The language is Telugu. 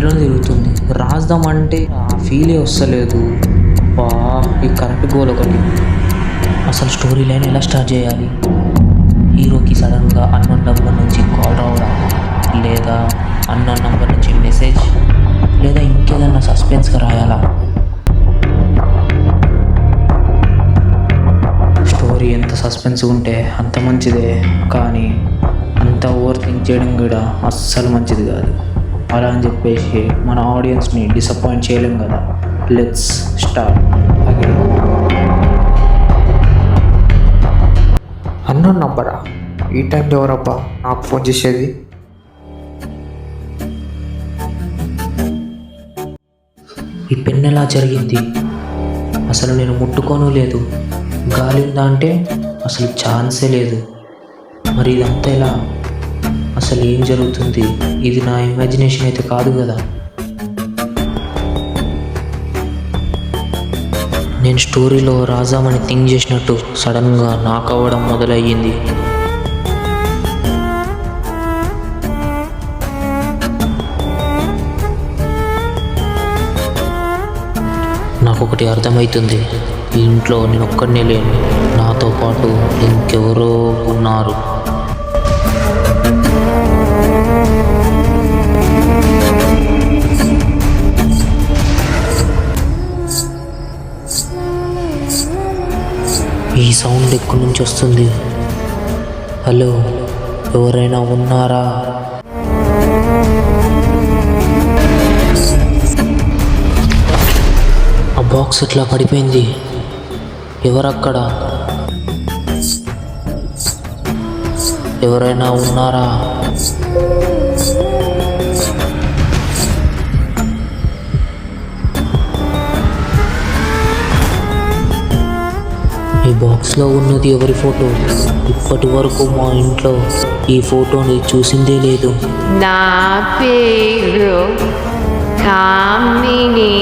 మైండ్లో తిరుగుతుంది. రాద్దామంటే ఆ ఫీలే వస్తలేదు. బా ఈ కరెక్ట్ గోల్ ఒకటి. అసలు స్టోరీ లైన్ ఎలా స్టార్ట్ చేయాలి? హీరోకి సడన్గా అన్నోన్ నెంబర్ నుంచి కాల్ రావడం, లేదా అన్నోన్ నెంబర్ నుంచి మెసేజ్, లేదా ఇంకేదన్నా సస్పెన్స్గా రాయాలా? స్టోరీ ఎంత సస్పెన్స్ ఉంటే అంత మంచిదే, కానీ అంత ఓవర్ థింక్ చేయడం కూడా అస్సలు మంచిది కాదు. అలా అని చెప్పేసి మన ఆడియన్స్ని డిసప్పాయింట్ చేయలేం కదా. Let's start again. అన్నోన్ నంబరా? ఈ టైంలో ఎవరబ్బా నాకు ఫోన్ చేసేది? ఈ పెన్ ఎలా జరిగింది? అసలు నేను ముట్టుకోను లేదు. గాలి ఉందా అంటే అసలు ఛాన్సే లేదు. మరి ఇదంతా ఎలా? అసలు ఏం జరుగుతుంది? ఇది నా ఇమాజినేషన్ అయితే కాదు కదా. నేను స్టోరీలో రాజామని థింక్ చేసినట్టు సడన్గా నాకు అవ్వడం మొదలయ్యింది. నాకు ఒకటి అర్థమవుతుంది. ఈ ఇంట్లో నేను ఒక్కడనే లేను, నాతో పాటు ఇంకెవరో ఉన్నారు. ఈ సౌండ్ ఎక్కడి నుంచి వస్తుంది? హలో, ఎవరైనా ఉన్నారా? ఆ బాక్స్ ఎట్లా పడిపోయింది? ఎవరక్కడ? ఎవరైనా ఉన్నారా? ఈ బాక్స్లో ఉన్నది ఎవరి ఫోటో? ఇప్పటి వరకు మా ఇంట్లో ఈ ఫోటోని చూసిందే లేదు. నా పేరు కామిని.